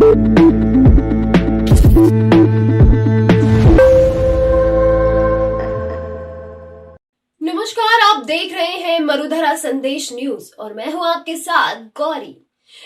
नमस्कार, आप देख रहे हैं मरुधरा संदेश न्यूज और मैं हूं आपके साथ गौरी।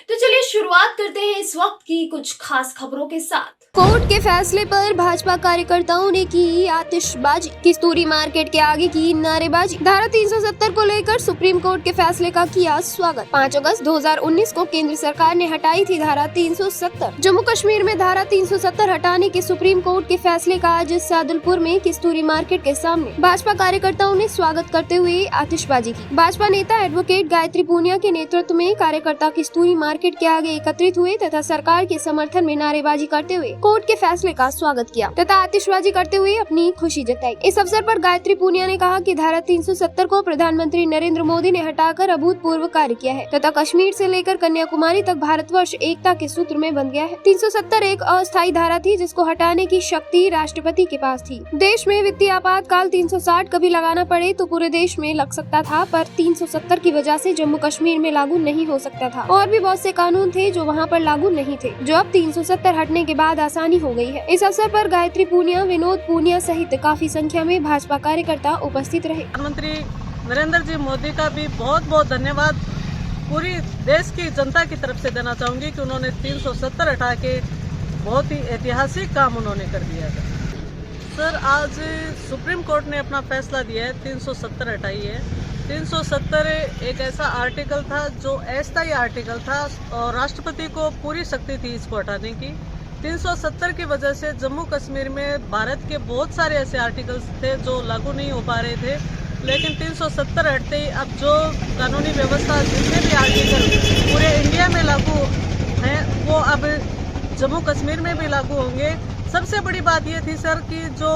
तो चलिए शुरुआत करते हैं इस वक्त की कुछ खास खबरों के साथ। कोर्ट के फैसले पर भाजपा कार्यकर्ताओं ने की आतिशबाजी, किस्तूरी मार्केट के आगे की नारेबाजी। धारा 370 को लेकर सुप्रीम कोर्ट के फैसले का किया स्वागत। 5 अगस्त 2019 को केंद्र सरकार ने हटाई थी धारा 370। जम्मू कश्मीर में धारा 370 हटाने के सुप्रीम कोर्ट के फैसले का आज सादुलपुर में किस्तूरी मार्केट के सामने भाजपा कार्यकर्ताओं ने स्वागत करते हुए आतिशबाजी की। भाजपा नेता एडवोकेट गायत्री पूनिया के नेतृत्व में कार्यकर्ता किस्तूरी मार्केट के आगे एकत्रित हुए तथा सरकार के समर्थन में नारेबाजी करते हुए कोर्ट के फैसले का स्वागत किया तथा आतिशबाजी करते हुए अपनी खुशी जताई। इस अवसर पर गायत्री पूनिया ने कहा कि धारा 370 को प्रधानमंत्री नरेंद्र मोदी ने हटाकर अभूतपूर्व कार्य किया है तथा कश्मीर से लेकर कन्याकुमारी तक भारतवर्ष एकता के सूत्र में बंध गया है। 370 एक अस्थायी धारा थी जिसको हटाने की शक्ति राष्ट्रपति के पास थी। देश में वित्तीय आपातकाल 360 कभी लगाना पड़े तो पूरे देश में लग सकता था, पर 370 की वजह से जम्मू कश्मीर में लागू नहीं हो सकता था। और भी बहुत से कानून थे जो वहाँ पर लागू नहीं थे, जो अब 370 हटने के बाद आसानी हो गई है। इस अवसर पर गायत्री पूनिया, विनोद पूनिया सहित काफी संख्या में भाजपा कार्यकर्ता उपस्थित रहे। प्रधानमंत्री नरेंद्र जी मोदी का भी बहुत बहुत धन्यवाद पूरी देश की जनता की तरफ से देना चाहूंगी कि उन्होंने 370 हटा के बहुत ही ऐतिहासिक काम उन्होंने कर दिया था। सर, आज सुप्रीम कोर्ट ने अपना फैसला दिया है, 370 हटाई है। 370 एक ऐसा आर्टिकल था जो अस्थायी आर्टिकल था और राष्ट्रपति को पूरी शक्ति थी इसको हटाने की। 370 की वजह से जम्मू कश्मीर में भारत के बहुत सारे ऐसे आर्टिकल्स थे जो लागू नहीं हो पा रहे थे, लेकिन 370 हटते ही अब जो कानूनी व्यवस्था जितने भी आर्टिकल पूरे इंडिया में लागू हैं वो अब जम्मू कश्मीर में भी लागू होंगे। सबसे बड़ी बात ये थी सर कि जो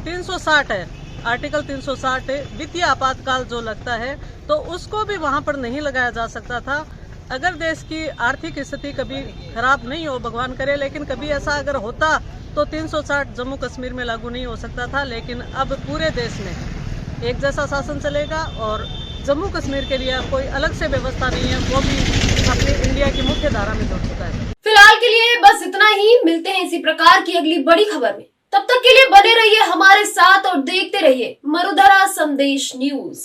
360 है, आर्टिकल 360 है, वित्तीय आपातकाल जो लगता है तो उसको भी वहाँ पर नहीं लगाया जा सकता था। अगर देश की आर्थिक स्थिति कभी खराब नहीं हो, भगवान करे, लेकिन कभी ऐसा अगर होता तो 360 जम्मू कश्मीर में लागू नहीं हो सकता था। लेकिन अब पूरे देश में एक जैसा शासन चलेगा और जम्मू कश्मीर के लिए कोई अलग से व्यवस्था नहीं है, वो भी अपनी इंडिया की मुख्य धारा में जुड़ चुका है। फिलहाल के लिए बस इतना ही। मिलते हैं इसी प्रकार की अगली बड़ी खबर में। तब तक के लिए बने रहिए हमारे साथ और देखते रहिए मरुधरा संदेश न्यूज।